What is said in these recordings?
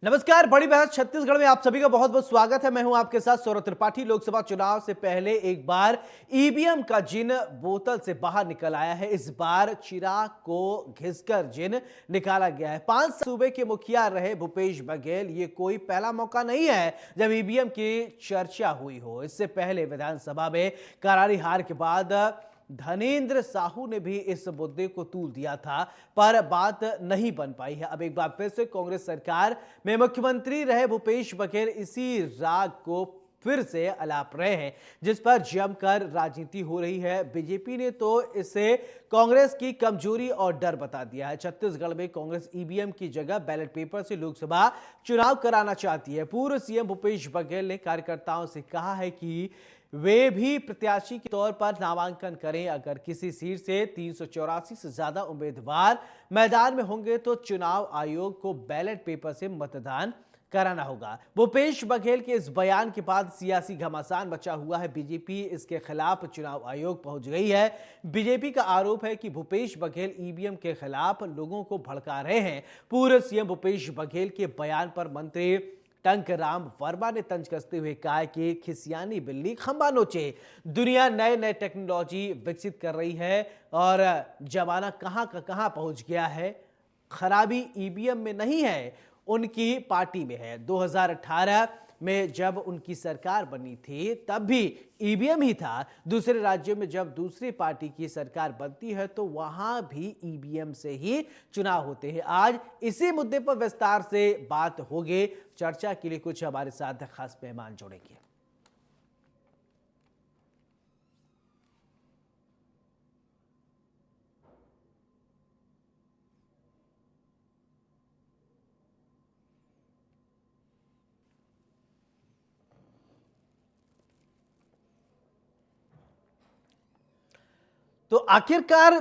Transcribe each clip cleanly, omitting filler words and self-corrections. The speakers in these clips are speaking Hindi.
नमस्कार। बड़ी बहस छत्तीसगढ़ में आप सभी का बहुत बहुत स्वागत है। मैं हूं आपके साथ सौरभ त्रिपाठी। लोकसभा चुनाव से पहले एक बार ईवीएम का जिन बोतल से बाहर निकल आया है, इस बार चिराग को घिसकर जिन निकाला गया है। 5 सूबे के मुखिया रहे भूपेश बघेल, ये कोई पहला मौका नहीं है जब ईवीएम की चर्चा हुई हो। इससे पहले विधानसभा में करारी हार के बाद धनेंद्र साहू ने भी इस मुद्दे को तूल दिया था, पर बात नहीं बन पाई है। अब एक बार फिर से कांग्रेस सरकार में मुख्यमंत्री रहे भूपेश बघेल इसी राग को फिर से अलाप रहे हैं, जिस पर जमकर राजनीति हो रही है। बीजेपी ने तो इसे कांग्रेस की कमजोरी और डर बता दिया है। छत्तीसगढ़ में कांग्रेस ईवीएम की जगह बैलेट पेपर से लोकसभा चुनाव कराना चाहती है। पूर्व सीएम भूपेश बघेल ने कार्यकर्ताओं से कहा है कि वे भी प्रत्याशी के तौर पर नामांकन करें। अगर किसी सीट से 384 से ज्यादा उम्मीदवार मैदान में होंगे तो चुनाव आयोग को बैलेट पेपर से मतदान कराना होगा। भूपेश बघेल के इस बयान के बाद सियासी घमासान मचा हुआ है। बीजेपी इसके खिलाफ चुनाव आयोग पहुंच गई है। बीजेपी का आरोप है कि भूपेश बघेल ईवीएम के खिलाफ लोगों को भड़का रहे हैं। पूर्व सीएम भूपेश बघेल के बयान पर मंत्री टंकराम वर्मा ने तंज कसते हुए कहा कि खिसियानी बिल्ली खंबा नोचे। दुनिया नए नए टेक्नोलॉजी विकसित कर रही है और जमाना कहां का कहां पहुंच गया है। खराबी ईवीएम में नहीं है, उनकी पार्टी में है। 2018 में जब उनकी सरकार बनी थी तब भी ईवीएम ही था। दूसरे राज्यों में जब दूसरी पार्टी की सरकार बनती है तो वहां भी ईवीएम से ही चुनाव होते हैं। आज इसी मुद्दे पर विस्तार से बात होगी। चर्चा के लिए कुछ हमारे साथ खास मेहमान जुड़ेंगे। तो आखिरकार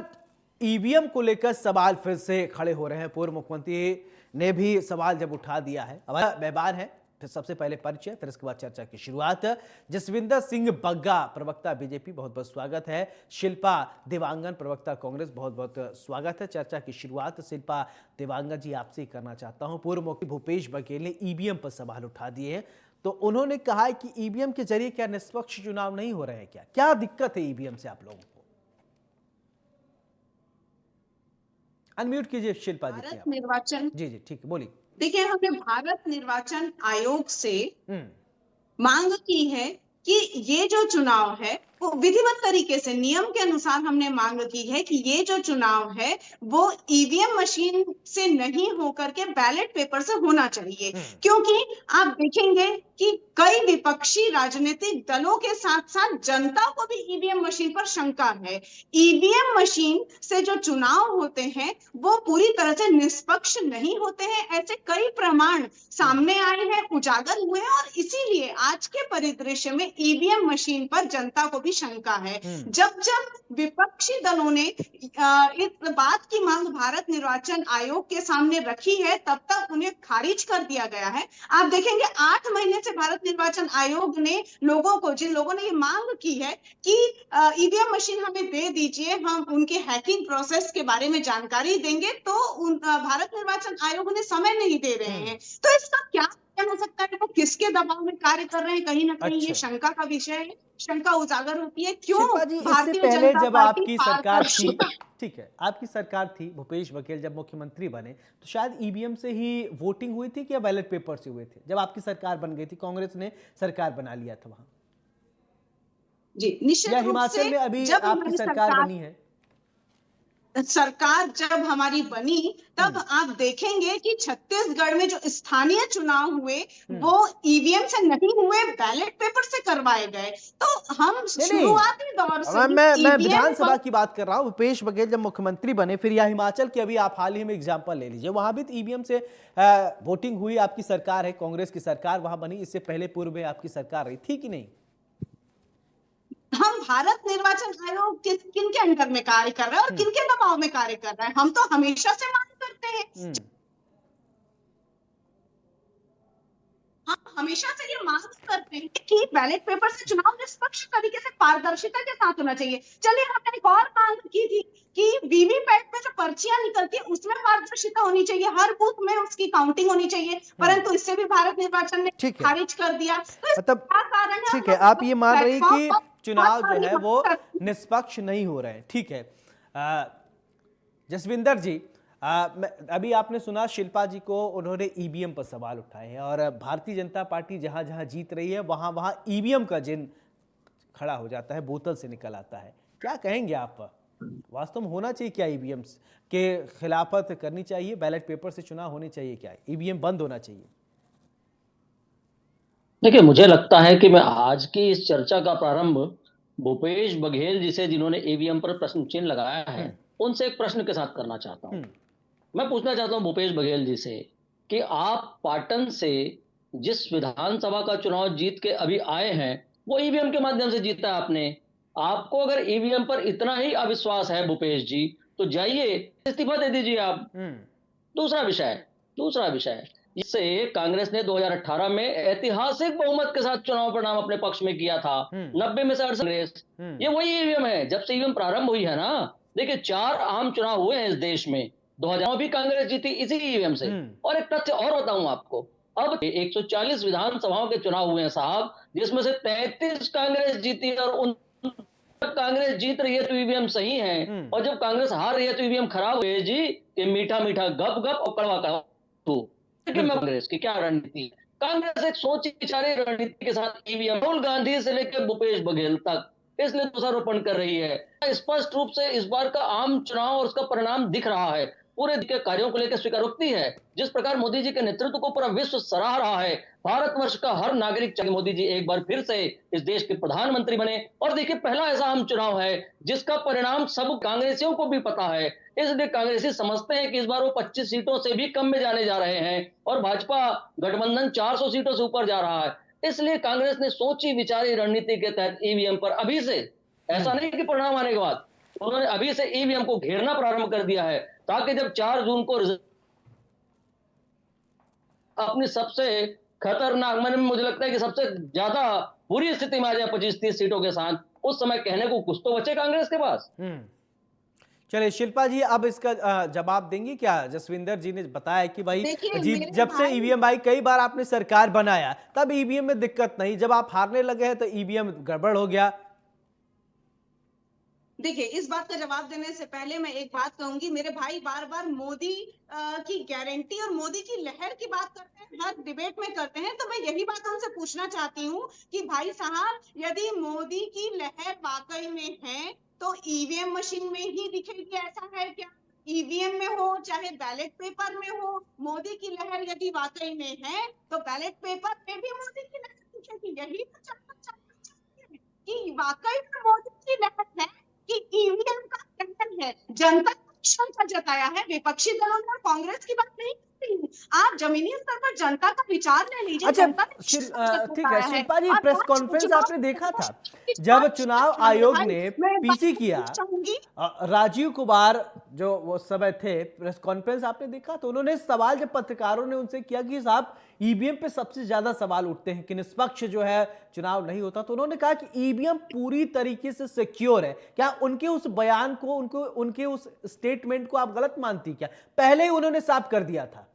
ईवीएम को लेकर सवाल फिर से खड़े हो रहे हैं। पूर्व मुख्यमंत्री ने भी सवाल जब उठा दिया है। हमारा मेहमान है, फिर सबसे पहले परिचय, फिर इसके बाद चर्चा की शुरुआत। जसविंदर सिंह बग्गा, प्रवक्ता बीजेपी, बहुत बहुत स्वागत है। शिल्पा देवांगन, प्रवक्ता कांग्रेस, बहुत बहुत स्वागत है। चर्चा की शुरुआत शिल्पा देवांगन जी आपसे ही करना चाहता हूं। पूर्व मुख्यमंत्री भूपेश बघेल ने ईवीएम पर सवाल उठा दिए हैं, तो उन्होंने कहा है कि ईवीएम के जरिए क्या निष्पक्ष चुनाव नहीं हो रहे हैं? क्या दिक्कत है ईवीएम से आप लोगों को? अनम्यूट कीजिए शिल्पा जी। भारत निर्वाचन, जी जी ठीक है, बोलिए। देखिए, हमने भारत निर्वाचन आयोग से हम्म मांग की है कि ये जो चुनाव है वो विधिवत तरीके से नियम के अनुसार हमने मांग की है कि ये जो चुनाव है वो ईवीएम मशीन से नहीं होकर के बैलेट पेपर से होना चाहिए। क्योंकि आप देखेंगे कि कई विपक्षी राजनीतिक दलों के साथ साथ जनता को भी ईवीएम मशीन पर शंका है। ईवीएम मशीन से जो चुनाव होते हैं वो पूरी तरह से निष्पक्ष नहीं होते हैं। ऐसे कई प्रमाण सामने आए हैं, उजागर हुए हैं, और इसीलिए आज के परिदृश्य में ईवीएम मशीन पर जनता को भी शंका है। जब जब विपक्षी दलों ने इस बात की मांग भारत निर्वाचन आयोग के सामने रखी है, तब तक उन्हें खारिज कर दिया गया है। आप देखेंगे 8 महीने से भारत निर्वाचन आयोग ने लोगों को, जिन लोगों ने ये मांग की है कि ईवीएम मशीन हमें दे दीजिए, हम उनके हैकिंग प्रोसेस के बारे में जानकारी देंगे, तो भारत निर्वाचन आयोग उन्हें समय नहीं दे रहे हैं। तो इसका क्या हो सकता है? वो किसके दबाव में कार्य कर रहे हैं? कहीं ना कहीं ये शंका का विषय है, शंका उजागर होती है। क्यों शिल्पा जी, इससे भारतीय पहले जनता जब पार्टी आपकी सरकार थी, पारदर्शिता, ठीक है, आपकी सरकार थी, भूपेश बघेल जब मुख्यमंत्री बने तो शायद ईवीएम से ही वोटिंग हुई थी कि या बैलेट पेपर से हुए थे? जब आपकी सरकार बन गई थी, कांग्रेस ने सरकार बना लिया था वहां, जी निश्चित या रूप हिमाचल से में अभी जब आपकी हमारी सरकार सरकार बनी है? सरकार जब हमारी बनी तब आप देखेंगे कि छत्तीसगढ़ में जो स्थानीय चुनाव हुए वो ईवीएम से नहीं हुए, बैलेट पेपर से करवाए गए। तो हम नहीं नहीं, शुरुआती दौर से मैं ईवीएम विधानसभा की बात कर रहा हूँ। भूपेश बघेल जब मुख्यमंत्री बने, फिर या हिमाचल की अभी आप हाल ही में एग्जांपल ले लीजिए, वहां भी तो ईवीएम से वोटिंग हुई। आपकी सरकार है, कांग्रेस की सरकार वहां बनी। इससे पहले पूर्व में आपकी सरकार रही थी कि नहीं? हम भारत निर्वाचन आयोग किन के अंडर में कार्य कर रहे हैं और किन के दबाव में कार्य कर रहे हैं? हम तो हमेशा से मांग करते हैं, हम हमेशा से ये मांग करते हैं कि बैलेट पेपर से चुनाव निष्पक्ष तरीके से पारदर्शिता के साथ होना चाहिए। चलिए, हमने एक और मांग की थी कि वीवीपैट में जो पर्चियां निकलती है उसमें पारदर्शिता होनी चाहिए, हर बूथ में उसकी काउंटिंग होनी चाहिए, परंतु इससे भी भारत निर्वाचन ने ठीक है, खारिज कर दिया। तो इसका मतलब क्या कारण है? ठीक हम है, लोग आप ये मान रही प्लेटफॉर्म कि पर बहुत चुनाव जो सारी है वो बातें करते हैं। निष्पक्ष नहीं हो रहे हैं। ठीक है, जसविंदर जी, अभी आपने सुना शिल्पा जी को, उन्होंने ईवीएम पर सवाल उठाए हैं और भारतीय जनता पार्टी जहां जहां जीत रही है वहां वहां ईवीएम का जिन खड़ा हो जाता है, बोतल से निकल आता है। क्या कहेंगे आप? वास्तव में होना चाहिए क्या ईवीएम के खिलाफत करनी चाहिए? बैलेट पेपर से चुनाव होने चाहिए क्या? ईवीएम बंद होना चाहिए? देखिए, मुझे लगता है कि मैं आज की इस चर्चा का प्रारंभ भूपेश बघेल जी से, जिन्होंने ईवीएम पर प्रश्न चिन्ह लगाया है, हम्म। उनसे एक प्रश्न के साथ करना चाहता हूं। हम्म। मैं पूछना चाहता हूं भूपेश बघेल जी से कि आप पाटन से जिस विधानसभा का चुनाव जीत के अभी आए हैं, वो ईवीएम के माध्यम से जीता है आपने। आपको अगर ईवीएम पर इतना ही अविश्वास है भूपेश जी, तो जाइए इस्तीफा दे दीजिए आप। हम्म। दूसरा विषय इससे कांग्रेस ने 2018 में ऐतिहासिक बहुमत के साथ चुनाव परिणाम अपने पक्ष में किया था। हम्म। 90 में से 68 कांग्रेस। हम्म। ये वही ईवीएम है। जब से ईवीएम प्रारंभ हुई है ना, देखिए 4 आम चुनाव हुए हैं इस देश में। 2000 भी कांग्रेस जीती इसी ईवीएम से। हम्म। और एक तथ्य और बताऊं आपको, अब 140 विधानसभाओं के चुनाव हुए हैं साहब, जिसमें से 33 कांग्रेस जीती है, और उन कांग्रेस जीत रही है तो ईवीएम सही है, हम्म। और जब कांग्रेस हार रही है तो ईवीएम खराब हुए जी। कि मीठा मीठा गप गप और कड़वा कड़वा तो बिल्कुल। कांग्रेस की क्या रणनीति है? कांग्रेस एक सोची विचारी रणनीति के साथ ईवीएम, राहुल गांधी से लेकर भूपेश बघेल तक इसलिए दोषारोपण कर रही है। स्पष्ट रूप से इस बार का आम चुनाव और उसका परिणाम दिख रहा है। पूरे के कार्यों को लेकर स्वीकारोक्ति है। जिस प्रकार मोदी जी के नेतृत्व को पूरा विश्व सराह रहा है, भारतवर्ष का हर नागरिक चाहे मोदी जी एक बार फिर से इस देश के प्रधानमंत्री बने। और देखिए, पहला ऐसा आम चुनाव है जिसका परिणाम सब कांग्रेसियों को भी पता है। इसलिए कांग्रेसी समझते हैं कि इस बार वो 25 सीटों से भी कम में जाने जा रहे हैं, और भाजपा गठबंधन 400 सीटों से ऊपर जा रहा है। इसलिए कांग्रेस ने सोची विचारी रणनीति के तहत ईवीएम पर अभी से, ऐसा नहीं कि परिणाम आने के बाद, उन्होंने अभी से ईवीएम को घेरना प्रारंभ कर दिया है, ताकि जब 4 जून को अपनी सबसे खतरनाक, मैंने मुझे लगता है कि सबसे ज्यादा बुरी स्थिति में आ जाए 25-30 सीटों के साथ, उस समय कहने को कुछ तो बचे कांग्रेस के पास। चलिए शिल्पा जी, अब इसका जवाब देंगी क्या? जसविंदर जी ने बताया कि भाई देखिए जीत, मेरे जब से भाई, ईवीएम आई, कई बार आपने सरकार बनाया तब ईवीएम में दिक्कत नहीं, जब आप हारने लगे हैं तो ईवीएम गड़बड़ हो गया। देखिए इस बात का जवाब देने से पहले मैं एक बात कहूंगी। मेरे भाई बार बार मोदी की गारंटी और मोदी की लहर की बात करते हैं, हर डिबेट में करते हैं, तो मैं यही बात उनसे पूछना चाहती हूँ कि भाई साहब, यदि मोदी की लहर वाकई में है तो ईवीएम मशीन में ही दिखेगी, ऐसा है क्या? ईवीएम में हो चाहे बैलेट पेपर में हो, मोदी की लहर यदि वाकई में है तो बैलेट पेपर में भी मोदी की लहर दिखेगी। यही तो जानना चाहते हैं कि वाकई में मोदी की लहर है कि ईवीएम का टंडन है। जनता ने शंका जताया है, विपक्षी दलों ने, कांग्रेस की बात नहीं करती हूँ। आप जमीनी स्तर पर जनता का विचार ले लीजिए। अच्छा, जनता ने शंका ठीक है जताया है। शिल्पा जी, और प्रेस आज कॉन्फ्रेंस चुनाव आपने देखा था जब चुनाव मेरे आयोग भाई, ने मैं पीसी बात किया, चाहूंगी। राजीव कुमार जो वो समय थे, प्रेस कॉन्फ्रेंस आपने देखा तो उन्होंने सवाल जब पत्रकारों ने उनसे किया कि साहब ईवीएम पे सबसे ज्यादा सवाल उठते हैं कि निष्पक्ष जो है चुनाव नहीं होता, तो उन्होंने कहा कि ईवीएम पूरी तरीके से सिक्योर है। क्या उनके उस बयान को, उनके उस स्टेटमेंट को आप गलत मानती? क्या पहले ही उन्होंने साफ कर दिया था?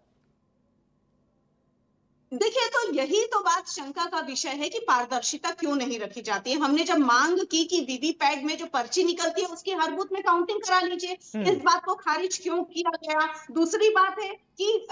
देखिए तो यही तो बात शंका का विषय है कि पारदर्शिता क्यों नहीं रखी जाती है। हमने जब मांग की कि वीवीपैट में जो पर्ची निकलती है उसकी हर बूथ में काउंटिंग करा लीजिए, इस बात को खारिज क्यों किया गया? दूसरी बात है कि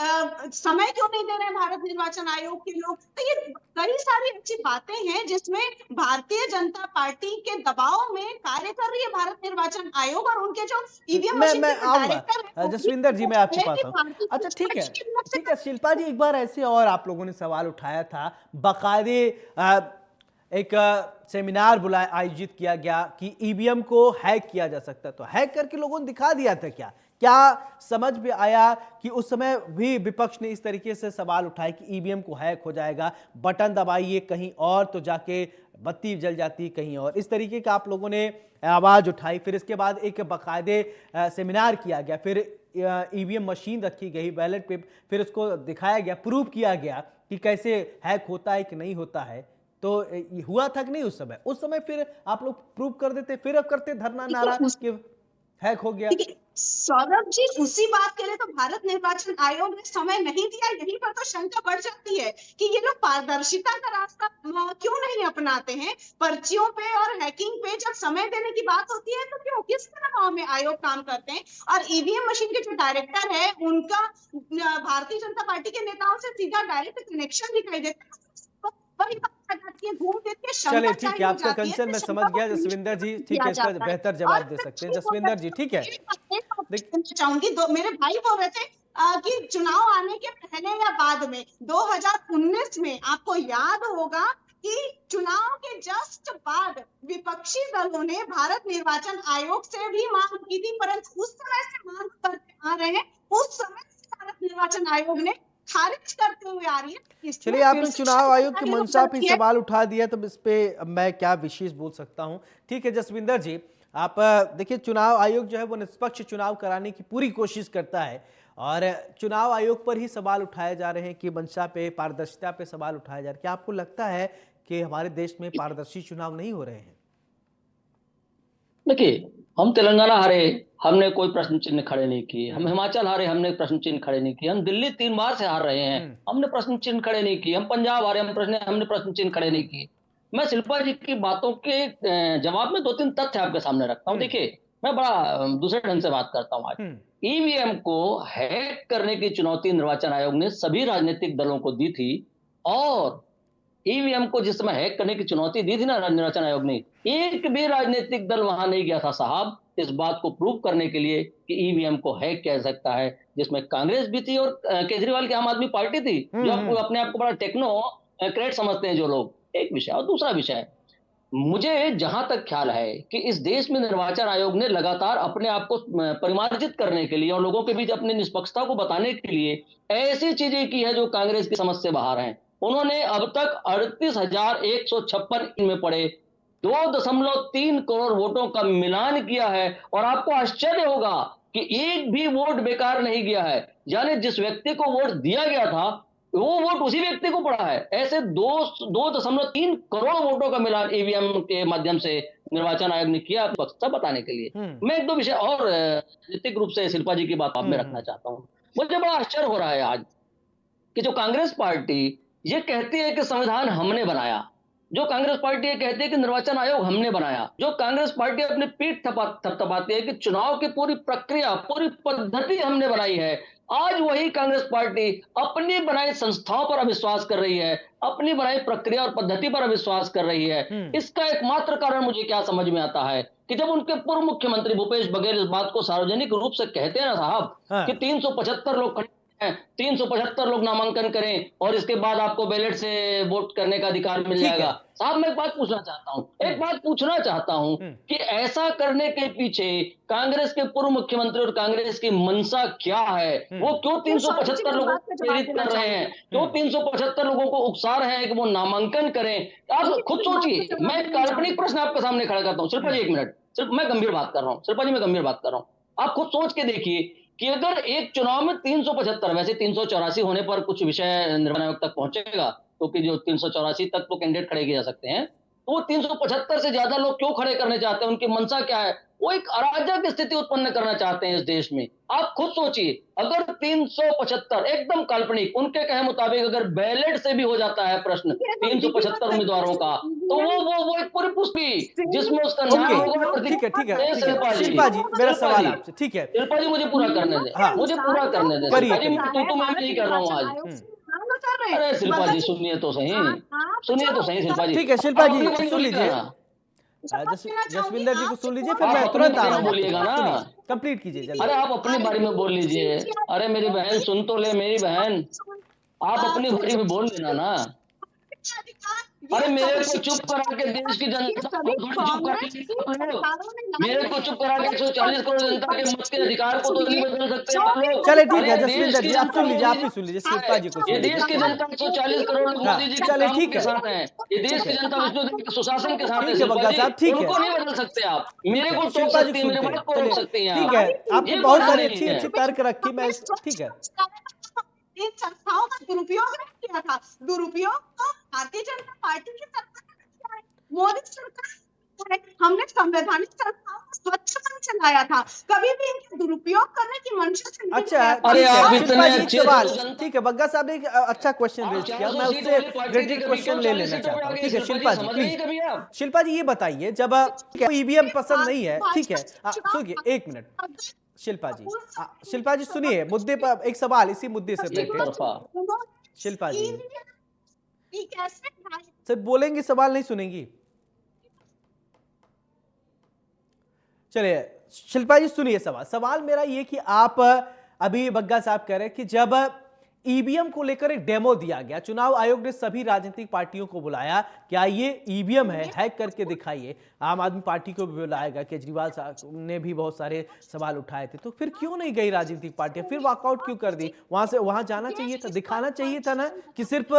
समय क्यों नहीं दे रहे हैं भारत निर्वाचन आयोग के लोग? तो ये कई सारी अच्छी बातें हैं जिसमें भारतीय जनता पार्टी के दबाव में कार्य कर रही है भारत निर्वाचन आयोग, और उनके जो ईवीएम मशीन मैं के आऊंगा डायरेक्टर है जसविंदर जी, मैं आपके पास आऊं। अच्छा ठीक है, ठीक है शिल्पा जी, एक बार ऐसे और आप लोगों ने सवाल उठाया था, बाकायदे एक सेमिनार बुलाया, आयोजित किया गया कि ईवीएम को हैक किया जा सकता है, तो हैक करके लोगों ने दिखा दिया था। क्या क्या समझ में आया कि उस समय भी विपक्ष ने इस तरीके से सवाल उठाए कि ईवीएम को हैक हो जाएगा, बटन दबाइए कहीं और तो जाके बत्ती जल जाती कहीं और, इस तरीके का आप लोगों ने आवाज उठाई। फिर इसके बाद एक बाकायदे सेमिनार किया गया, फिर ईवीएम मशीन रखी गई, बैलेट पेपर, फिर उसको दिखाया गया, प्रूव किया गया कि कैसे हैक होता है कि नहीं होता है। तो हुआ था कि नहीं उस समय? फिर आप लोग प्रूव कर देते, फिर अब करते धरना नारा कि हैक हो गया। ठीक है सौरभ जी, उसी बात के लिए तो भारत निर्वाचन आयोग ने समय नहीं दिया। यहीं पर तो शंका बढ़ जाती है कि ये लोग पारदर्शिता का रास्ता क्यों नहीं अपनाते हैं। पर्चियों पे और हैकिंग पे जब समय देने की बात होती है तो क्यों, किस तरह में आयोग काम करते हैं। और ईवीएम मशीन के जो डायरेक्टर है उनका भारतीय जनता पार्टी के नेताओं से सीधा डायरेक्ट कनेक्शन दिखाई देता है। तो वही बात आ जाती है, घूम फिर के चलिए शंका ठीक जाहिर है, हो आपका जाती है कंसर्न कि मैं समझ शंका को गया जसविंदर सुनिश्चित जी, नहीं ठीक किया है, इसका जाता है। बेहतर और जवाब दे मैं सकते हैं ये बोल जसविंदर जी, ठीक है। चाहूंगी, दो मेरे भाई बोल रहे थे कि चुनाव आने के पहले या बाद में 2019 में आपको याद होगा कि चुनाव के जस्ट बाद विपक्षी दलों ने भारत निर्वाचन आयोग से भी मांग की थी, परंतु उस समय से मांग करते आ रहे हैं, उस समय से भारत निर्वाचन आयोग ने खारिज करते हुए आ रही है। इसमें चलिए, फिर आपने से चुनाव शंका आयोग की जाहिर हो मंशा पे जाती है। सवाल उठा दिया, तो इस पे अब मैं क्या विशेष बोल सकता हूं। ठीक है जसविंदर जी, आप देखिए, चुनाव आयोग जो है वो निष्पक्ष चुनाव कराने की पूरी कोशिश करता है, और चुनाव आयोग पर ही सवाल उठाए जा रहे हैं कि मंशा पे, पारदर्शिता पे सवाल उठाए जा रहे हैं। क्या आपको लगता है कि हमारे देश में पारदर्शी चुनाव नहीं हो रहे हैं? देखिए, हम तेलंगाना हारे, हमने कोई प्रश्न चिन्ह खड़े नहीं किए। हम हम्म। हिमाचल हारे, हमने प्रश्न चिन्ह खड़े नहीं किए। हम दिल्ली 3 बार से हार रहे हैं, हम्म। हमने प्रश्न चिन्ह खड़े नहीं किए। हम पंजाब हारे, हमने प्रश्न चिन्ह खड़े नहीं हम्म। किए। मैं शिल्पा जी की बातों के जवाब में 2-3 तथ्य आपके सामने रखता हूँ। हम्म। देखिए, मैं बड़ा दूसरे ढंग से बात करता हूँ आज। हम्म। ईवीएम को हैक करने की चुनौती निर्वाचन आयोग ने सभी राजनीतिक दलों को दी थी, और ईवीएम को जिस समय हैक करने की चुनौती दी थी ना निर्वाचन आयोग ने, एक भी राजनीतिक दल वहां नहीं गया था साहब, इस बात को प्रूव करने के लिए कि ईवीएम को हैक किया जा सकता है। जिसमें कांग्रेस भी थी और केजरीवाल की आम आदमी पार्टी थी, जो हम्म। अपने आप को बड़ा टेक्नो क्रेट समझते हैं जो लोग। एक विषय, और दूसरा विषय, मुझे जहां तक ख्याल है कि इस देश में निर्वाचन आयोग ने लगातार अपने आप को परिमार्जित करने के लिए और लोगों के बीच अपनी निष्पक्षता को बताने के लिए ऐसी चीजें की है जो कांग्रेस की समझ से बाहर हैं। उन्होंने अब तक 38,156 इनमें पड़े 2.3 करोड़ वोटों का मिलान किया है, और आपको आश्चर्य होगा कि एक भी वोट बेकार नहीं गया है। यानी जिस व्यक्ति को वोट दिया गया था वो वोट उसी व्यक्ति को पड़ा है। ऐसे 2.3 करोड़ वोटों का मिलान ईवीएम के माध्यम से निर्वाचन आयोग ने किया, पक्षता बताने के लिए। हम्म। मैं एक दो विषय और राजनीतिक रूप से शिल्पा जी की बात में रखना हम्म। चाहता हूँ। मुझे बड़ा आश्चर्य हो रहा है आज कि जो कांग्रेस पार्टी ये कहती है कि संविधान हमने बनाया, जो कांग्रेस पार्टी ये कहती है कि निर्वाचन आयोग हमने बनाया, जो कांग्रेस पार्टी अपनी पीठ थपथपाती है कि चुनाव की पूरी प्रक्रिया, पूरी पद्धति हमने बनाई है, आज वही कांग्रेस पार्टी अपनी बनाई संस्थाओं पर अविश्वास कर रही है, अपनी बनाई प्रक्रिया और पद्धति पर अविश्वास कर रही है। हम्म। इसका एकमात्र कारण मुझे क्या समझ में आता है कि जब उनके पूर्व मुख्यमंत्री भूपेश बघेल इस बात को सार्वजनिक रूप से कहते हैं ना साहब कि हाँ। 375 लोग खड़े हैं, 375 लोग नामांकन करें और इसके बाद आपको बैलेट से वोट करने का अधिकार मिल ठीक है। जाएगा। साहब मैं एक बात पूछना चाहता हूं, एक हम्म। बात पूछना चाहता हूं हम्म। कि ऐसा करने के पीछे कांग्रेस के पूर्व मुख्यमंत्री और कांग्रेस की मंशा क्या है? वो हम्म। क्यों मैं सौरभ जी 375 को इस लोगों बात को का जवाब प्रेरित देना कर रहे चाहूंगी। हैं? क्यों 375 लोगों को उकसा रहे हैं कि वो नामांकन करें? आप खुद इस बात का सोचिए। जवाब मैं एक देना काल्पनिक चाहूंगी। प्रश्न आपके सामने खड़ा करता हूं। शिल्पा जी हम्म। एक मिनट, सिर्फ मैं गंभीर बात कर रहा हूं। शिल्पा जी मैं गंभीर बात कर रहा हूं। आप खुद सोच के देखिए कि अगर एक चुनाव में 375, वैसे 384 होने पर कुछ विषय निर्वाचन आयोग तक पहुंचेगा, क्योंकि जो 384 तक तो कैंडिडेट खड़े किए जा सकते हैं, तो वो 375 से ज्यादा लोग क्यों खड़े करने चाहते हैं? उनकी मंशा क्या है? वो एक अराजक स्थिति उत्पन्न करना चाहते हैं इस देश में। आप खुद सोचिए, अगर 375 एकदम काल्पनिक, उनके कहे मुताबिक अगर बैलेट से भी हो जाता है प्रश्न ये तो विधिवत 375 तरीके उम्मीदवारों से का, तो ईवीएम वो एक पूरी पुष्टि से जिसमें उसका नाम ओके, होगा और ठीक है, ठीक है, ठीक है। शिल्पा जी, शिल्पा जी, मेरा शिल्पा सवाल जी, आपसे, ठीक है। शिल्पा जी मुझे पूरा करने नियमों दें, के हाँ, मुझे अनुसार पूरा जो करने दें। करिए, शिल्पा जी करिए। होता तू है, तो मैं भारत नहीं कर रहा हूँ निर्वाचन आज। आयोग हम्म। से मांग कर रहे हैं। अरे शिल्पा जी बगल सुनिए तो सही, आप सुनिए तो जो सही शिल्पा जी। ठीक है शिल्पा आप जी, अपनी बारी सुन बोलिएगा लीजिए। ना, शपथ लेना चाहूंगी, जसविंदर जी को आप सुन लीजिए, जो फिर आप मैं अपनी तुरंत आ बारे रहा में हूँ आपकी बोलिएगा तरफ। ना। सुनिए, कंप्लीट कीजिए अरे जल्दी। आप अपनी बारी में बोल लीजिए। अरे मेरी बहन सुन तो ले, मेरी बहन, आप अपनी बारी में बोल लेना ना। ये अरे मेरे सभी को चुप करा के देश की ये जनता को सभी थोड़ी चुप कांग्रेस करेंगे की आप लोग। सरकारों में लाई मेरे को है। चुप करा के 140 करोड़ जनता के मत के अधिकार को तो नहीं बदल सकते जो आप भी लोग। चले, ठीक अरे है देश जसविंदर की जी, आप जनता सुन लीजिए, मोदी आप भी सुन लीजिए, जी शिल्पा है। जी को ये सुन लीजिए, देश की ठीक है। जनता 140 करोड़ लोग हाँ, मोदी जी के चले, काम ठीक के है, साथ हैं। ये ठीक देश की है, जनता विष्णुदेव के सुशासन के साथ है ठीक है शिल्पा बग्गा जी। साहब, ठीक है, उनको नहीं बदल सकते आप। ठीक मेरे है। को टोक शिल्पा जी सकती है, मेरी सुनते हैं, बात को रोक चलिए, सकती हैं ठीक आप। है। आपने ये बहुत बात सारी नहीं अच्छी है। अच्छी तर्क रखी, मैं ठीक है। इन संस्थाओं का दुरुपयोग नहीं किया था। दुरुपयोग तो भारतीय जनता पार्टी की सरकार ने किया है। मोदी सरकार है, हमने संवैधानिक संस्थाओं को स्वच्छ मन चलाया था, कभी भी इनके दुरुपयोग करने की मंशा से नहीं अच्छा किया था। अरे ठीक है आप शिल्पा इतने जी एक अच्छे थे सवाल तो जनता ठीक है बग्गा साहब ने एक अच्छा क्वेश्चन आप रेज किया 400 मैं सीट उससे वाली पार्टी थी रिलेटेड कभी क्वेश्चन क्यों ले 40 लेना सीटों पे चाहता आ हूँ गए ठीक है शिल्पा शिल्पा जी जी समझ प्लीज रही कभी आप शिल्पा जी ये बताइए जब ईवीएम पसंद नहीं है ठीक है सुनिए एक मिनट शिल्पा जी शिल्पा जी सुनिए मुद्दे पर एक सवाल इसी मुद्दे से एक रिलेटेड तरफा शिल्पा जी कैसे सिर्फ बोलेंगी सवाल नहीं सुनेंगी चलिए शिल्पा जी सुनिए सवाल सवाल मेरा ये कि आप अभी बग्गा साहब कह रहे हैं कि जब ईवीएम को लेकर एक डेमो दिया गया चुनाव आयोग ने सभी राजनीतिक पार्टियों को बुलाया क्या ये ईवीएम है हैक करके दिखाइए आम आदमी पार्टी को भी बुलाया गया केजरीवाल साहब ने भी बहुत सारे सवाल उठाए थे तो फिर क्यों नहीं गई राजनीतिक पार्टियां फिर वॉकआउट क्यों कर दी वहां से वहां जाना चाहिए था दिखाना चाहिए था ना कि सिर्फ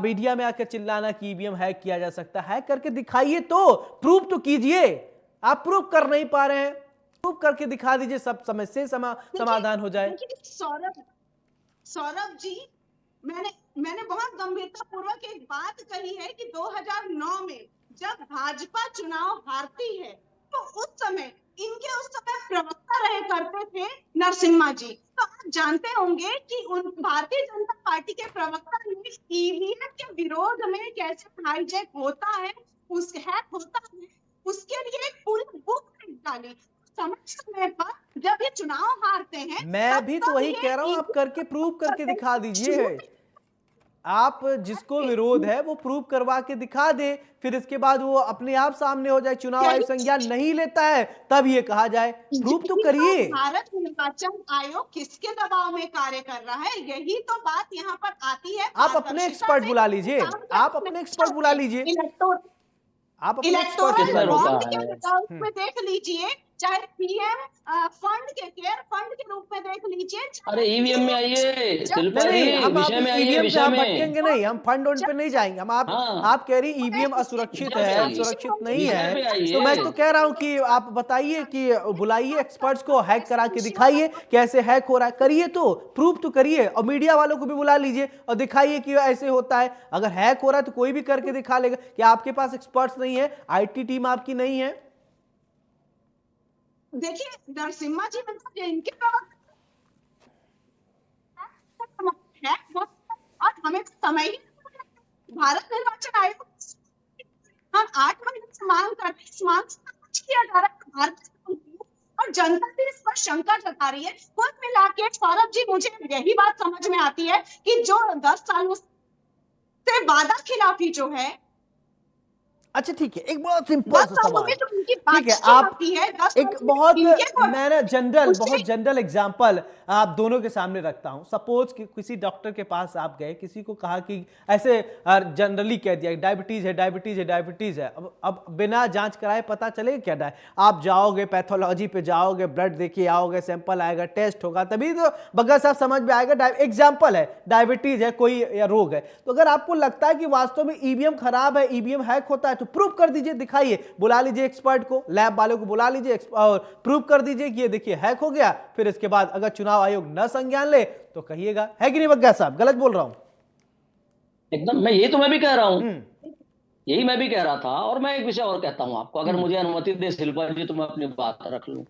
मीडिया में आकर चिल्लाना कि ईवीएम हैक किया जा सकता है हैक करके दिखाइए तो प्रूव तो कीजिए आप प्रूव कर नहीं पा रहे हैं प्रूव करके दिखा दीजिए सब समस्या समाधान हो जाए सौरभ सौरभ जी मैंने बहुत गंभीरता पूर्वक एक बात कही है कि 2009 में जब भाजपा चुनाव हारती है तो उस समय प्रवक्ता रहे करते थे नरसिम्हा जी तो आप जानते होंगे कि उन भारतीय जनता पार्टी के प्रवक्ता ने ईवीएम के विरोध में कैसे हाईजैक होता है उस हैक होता है उसके लिए एक पूरी बुक डाली समय समय पर जब ये चुनाव हारते हैं मैं भी तो वही कह रहा हूं आप करके प्रूव करके दिखा दीजिए आप जिसको विरोध है वो प्रूव करवा के दिखा दे फिर इसके बाद वो अपने आप सामने हो जाए चुनाव आयोग संज्ञान नहीं लेता है तब ये कहा जाए प्रूव तो करिए भारत निर्वाचन आयोग किसके दबाव में कार्य कर रहा है यही तो बात यहाँ पर आती है आप अपने एक्सपर्ट बुला लीजिए आप अपने एक्सपर्ट बुला लीजिए आप अपने एक्सपर्ट इलेक्टोरल रोका बॉन्ड है। के विकल्प में देख लीजिए चाहे पीएम फंड के केयर फंड के रूप में देख लीजिए अरे ईवीएम में आइए शिल्पा नहीं जी नहीं हम विषय में आइए ईवीएम पे विषय हम में भटकेंगे नहीं हम फंड उन पे नहीं जाएंगे हम हाँ आप कह रही ईवीएम असुरक्षित विषय पे है आइए सुरक्षित नहीं विषय है पे तो मैं आइए तो कह रहा हूं कि आप बताइए कि बुलाइए एक्सपर्ट्स को हैक करा के दिखाइए कैसे हैक हो रहा है करिए तो प्रूफ तो करिए और मीडिया वालों को भी बुला लीजिए और दिखाइए कि ऐसे होता है अगर हैक हो रहा है तो कोई भी करके दिखा लेगा क्या आपके पास एक्सपर्ट्स नहीं है आईटी टीम आपकी नहीं है देखिए नरसिम्हा जी मतलब इनके है और हमें तो समय ही भारत निर्वाचन आयोग हम 8 महीने से मांग करते इस मांग से कुछ किया जा रहा है भारत और जनता भी इस पर शंका जता रही है कुल मिला के सौरभ जी मुझे यही बात समझ में आती है कि जो 10 सालों से वादा खिलाफी जो है अच्छा ठीक है एक बहुत सिंपल सा सवाल ठीक है आप एक बहुत मैंने बहुत जनरल एग्जांपल आप दोनों के सामने रखता हूं सपोज कि किसी डॉक्टर के पास आप गए किसी को कहा कि ऐसे जनरली कह दिया डायबिटीज है डायबिटीज है डायबिटीज है अब बिना जांच कराए पता चलेगा क्या आप जाओगे पैथोलॉजी पे जाओगे ब्लड देके आओगे सैंपल आएगा टेस्ट होगा तभी तो बग्गा साहब समझ में आएगा एग्जाम्पल है डायबिटीज है कोई या रोग है तो अगर आपको लगता है कि वास्तव में ईवीएम खराब है ईवीएम हैक होता है तो प्रूव कर दीजिए दिखाइए बुला लीजिए एक्सपर्ट को लैब वालों को बुला लीजिए और प्रूव कर दीजिए कि ये देखिए हैक हो गया फिर इसके बाद अगर चुनाव आयोग न संज्ञान ले तो कहिएगा है कि नहीं बग्गा साहब गलत बोल रहा हूं एकदम मैं भी कह रहा हूं यही मैं भी कह रहा था और मैं एक विषय और कहता हूं आपको अगर मुझे अनुमति दे शिल्पा जी तो मैं अपनी बात रख लूं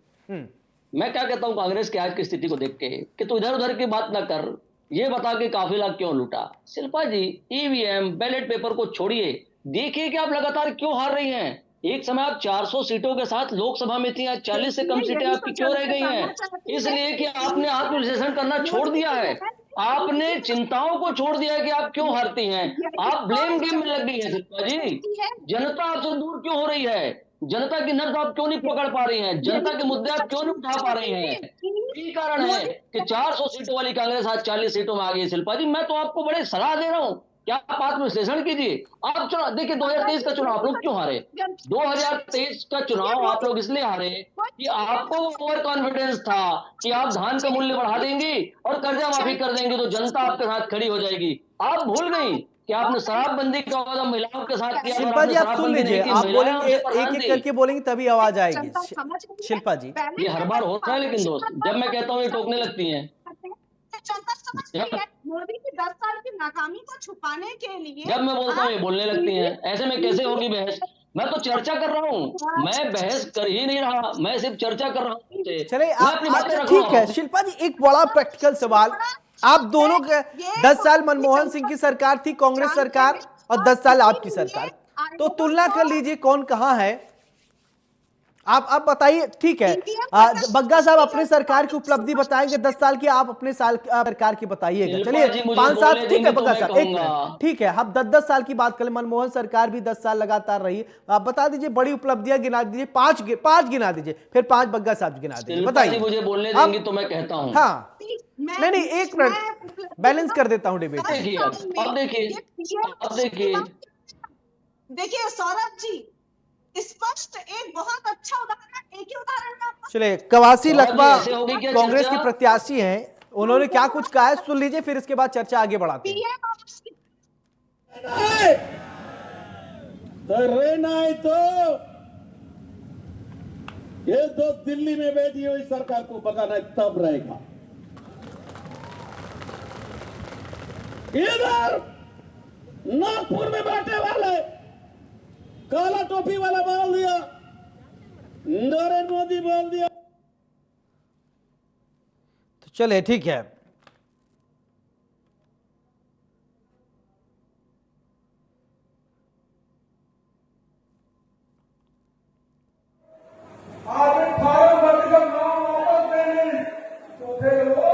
मैं क्या कहता हूं कांग्रेस की आज की स्थिति को देख के कि तू इधर उधर की बात ना कर ये बता के काफिला क्यों लूटा शिल्पा जी ईवीएम बैलेट पेपर को छोड़िए देखिए कि आप लगातार क्यों हार रही हैं एक समय आप 400 सीटों के साथ लोकसभा में थी आज 40 से कम सीटें आपकी क्यों रह गई हैं इसलिए कि आपने आत्मविश्लेषण करना छोड़ दिया है आपने चिंताओं को छोड़ दिया है कि आप क्यों हारती हैं आप ब्लेम गेम में लग गई हैं शिल्पा जी जनता आपसे दूर क्यों हो रही है जनता की नब्ज आप क्यों नहीं पकड़ पा रही हैं जनता के मुद्दे आप क्यों नहीं उठा पा रही हैं यही कारण है कि 400 सीटों वाली कांग्रेस आज 40 सीटों में आ गई शिल्पा जी मैं तो आपको बड़े सलाह दे रहा हूं क्या आप आत्मविश्लेषण कीजिए आप चुनाव देखिए 2023 का चुनाव आप लोग क्यों हारे 2023 का चुनाव आप लोग इसलिए हारे कि आपको ओवर कॉन्फिडेंस था कि आप धान का मूल्य बढ़ा देंगे और कर्जा माफी कर देंगे तो जनता आपके साथ खड़ी हो जाएगी आप भूल गई कि आपने शराबबंदी का वादा महिलाओं के साथ किया शिल्पा जी आप सुन लीजिए आप बोलेंगे एक एक करके बोलेंगे तभी आवाज आएगी शिल्पा जी ये हर बार होता है लेकिन दोस्त जब मैं कहता हूँ ये टोकने लगती हैं मोदी की 10 साल की नाकामी को छुपाने के लिए जब मैं बोलता हूँ ये बोलने लगती हैं ऐसे में कैसे होगी बहस मैं तो चर्चा कर रहा हूँ, मैं बहस कर ही नहीं रहा, मैं सिर्फ चर्चा कर रहा हूँ तुमसे। चले मैं अपनी बातें अच्छा रख ठीक रहा है हूँ। शिल्पा जी, एक बड़ा प्रैक्टिकल सवाल। आप दोनों के 10 साल मनमोहन सिंह की सरकार थी, कांग्रेस सरकार, और 10 साल आपकी सरकार, तो तुलना कर लीजिए कौन कहां है। आप बताइए, ठीक है। बग्गा साहब अपने सरकार की उपलब्धि बताएंगे 10 साल की, आप अपने सरकार की बताइएगा। शिल्पा चलिए जी मुझे 5 साल, बोलने ठीक है देंगे तो बग्गा मैं साहब, एक कहूंगा। मिनट, ठीक है। हम 10-10 साल की बात करें, मनमोहन सरकार भी 10 साल लगातार रही। आप बता दीजिए बड़ी उपलब्धियां गिना दीजिए, पांच गिना दीजिए, फिर 5 बग्गा साहब गिना दीजिए, शिल्पा जी बताइए मुझे बोलने आप। देंगी तो मैं कहता हूँ। हाँ, मैं नहीं नहीं, एक मिनट, बैलेंस कर देता हूं डिबेट अब को। देखिए, अब देखिए, अब देखिए, देखिए सौरभ जी, स्पष्ट एक बहुत अच्छा उदाहरण, एक ही उदाहरण में आपको चलिए, कवासी सौरभ जी लखमा ऐसे होगी क्या कांग्रेस के चर्चा? प्रत्याशी हैं, उन्होंने क्या कुछ कहा है सुन लीजिए, फिर इसके बाद चर्चा आगे बढ़ाते हैं। पीएम और उसकी रहना है तो ये तो दिल्ली में बैठी हुई सरकार को भगाना है, तब रहेगा। इधर नागपुर में बैठे वाले काला टोपी वाला बोल दिया, नरेंद्र मोदी बोल दिया। तो चलिए ठीक है, आपने फार्म भरने का नाम वापस ले ली तो फिर वो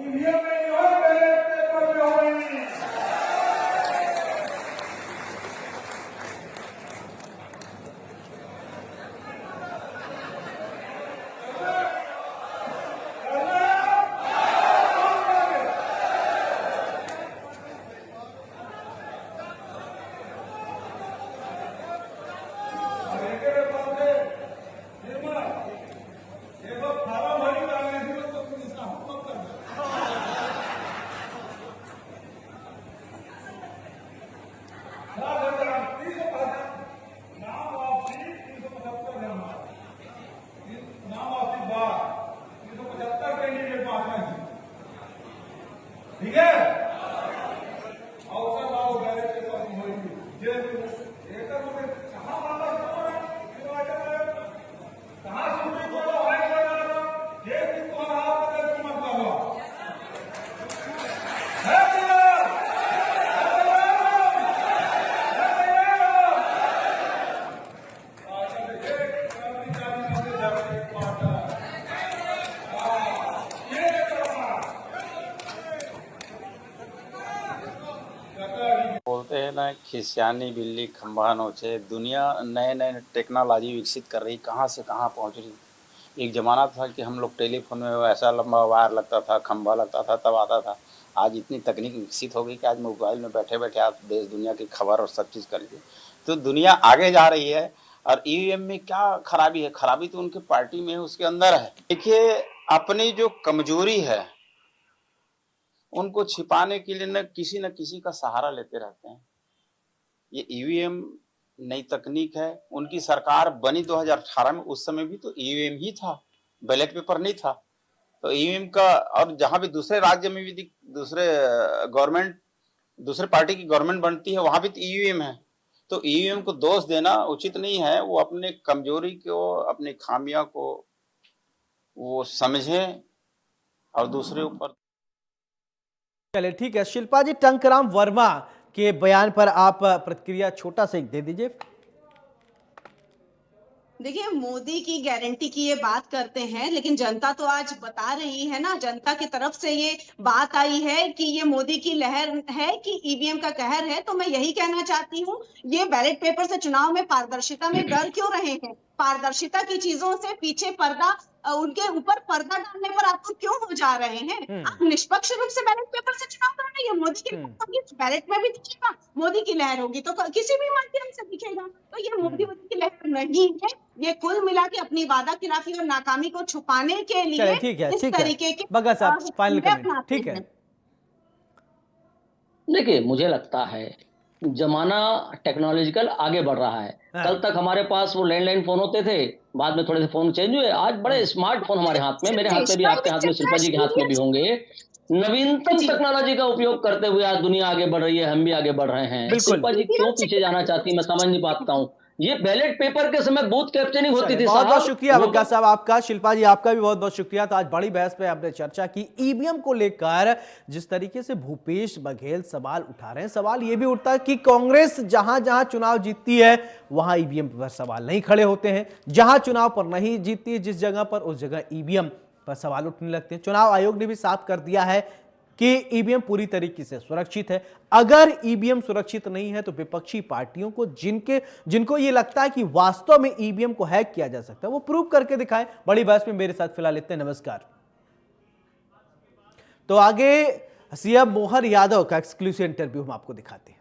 ईवीएम में नहीं हो, बैलेट पेपर में होगी। ठीक है, अवसर लाओ, बैलेट पेपर में होगी। ये एक मुझे कहाँ मामला कहाँ सुप्रीम कोर्ट हाई कोर्ट ये किसको रहा बदल की मत हुआ है बोलते हैं ना, खिसियानी बिल्ली खंभा नोचे। दुनिया नए नए टेक्नोलॉजी विकसित कर रही, कहाँ से कहाँ पहुँच रही। एक ज़माना था कि हम लोग टेलीफोन में वैसा लंबा वायर लगता था, खंभा लगता था, तब आता था। आज इतनी तकनीक विकसित हो गई कि आज मोबाइल में बैठे बैठे आप देश दुनिया की खबर और सब चीज़ कर लीजिए। तो दुनिया आगे जा रही है। और ईवीएम में क्या खराबी है? खराबी तो उनके पार्टी में है, उसके अंदर है। देखिए, अपनी जो कमजोरी है उनको छिपाने के लिए न किसी का सहारा लेते रहते हैं। ये ईवीएम नई तकनीक है। उनकी सरकार बनी 2018 में, उस समय भी तो ईवीएम ही था, बैलेट पेपर नहीं था। तो ईवीएम का, और जहां भी दूसरे राज्य में भी दूसरे गवर्नमेंट, दूसरे पार्टी की गवर्नमेंट बनती है, वहां भी तो ईवीएम है। तो ईवीएम को दोष देना उचित नहीं है। वो अपने कमजोरी को, अपनी खामियां को वो समझें और दूसरे ऊपर। चलिए ठीक है, शिल्पा जी, टंकराम वर्मा के बयान पर आप प्रतिक्रिया छोटा सा एक दे दीजिए। देखिए, मोदी की गारंटी की ये बात करते हैं, लेकिन जनता तो आज बता रही है ना, जनता की तरफ से ये बात आई है कि ये मोदी की लहर है कि ईवीएम का कहर है। तो मैं यही कहना चाहती हूँ, ये बैलेट पेपर से चुनाव में पारदर्शिता में डर क्यों रहे हैं? पारदर्शिता की चीजों से पीछे पर्दा, उनके ऊपर पर्दा डालने पर आपको क्यों हो जा रहे हैं? आप निष्पक्ष रूप से बैलेट पेपर से चुनाव कर रहे हैं। मोदी की लहर होगी तो बैलेट में भी दिखेगा, मोदी की लहर होगी तो किसी भी माध्यम से दिखेगा। तो ये मोदी की लहर नहीं है, ये कुल मिला के अपनी वादा खिलाफी और नाकामी को छुपाने के लिए चलिए ठीक है, इस ठीक तरीके है के बग्गा साहब, फाइनल हीले कमेंट, अपनाते ठीक है। हैं। देखिए, मुझे लगता है जमाना टेक्नोलॉजिकल आगे बढ़ रहा है। हाँ। कल तक हमारे पास वो लैंडलाइन फोन होते थे, बाद में थोड़े से फोन चेंज हुए, आज बड़े स्मार्टफोन हमारे हाथ में, मेरे हाथ में भी, आपके हाथ में, शिल्पा जी के हाथ में भी होंगे। नवीनतम जी। टेक्नोलॉजी का उपयोग करते हुए आज दुनिया आगे बढ़ रही है, हम भी आगे बढ़ रहे हैं। बिल्कुल। शिल्पा जी क्यों पीछे जाना चाहती है, मैं समझ नहीं पाता हूँ। ये बैलेट पेपर के समय बूथ कैप्चरिंग होती थी बहुत बहुत साहब। शुक्रिया वो विज्ञा साहब आपका। शिल्पा जी आपका भी बहुत बहुत शुक्रिया। तो आज बड़ी बहस पे आपने चर्चा की ईवीएम को लेकर। जिस तरीके से भूपेश बघेल सवाल उठा रहे हैं, सवाल यह भी उठता है कि कांग्रेस जहां जहां चुनाव जीतती है वहां ईवीएम पर सवाल नहीं खड़े होते हैं, जहां चुनाव पर नहीं जीतती है जिस जगह पर उस जगह ईवीएम पर सवाल उठने लगते हैं। चुनाव आयोग ने भी साफ कर दिया है कि ईवीएम पूरी तरीके से सुरक्षित है। अगर ईवीएम सुरक्षित नहीं है तो विपक्षी पार्टियों को जिनको ये लगता है कि वास्तव में ईवीएम को हैक किया जा सकता है वो प्रूव करके दिखाएं। बड़ी बहस में मेरे साथ फिलहाल इतने। नमस्कार। तो आगे सीएम मोहन यादव का एक्सक्लूसिव इंटरव्यू हम आपको दिखाते हैं।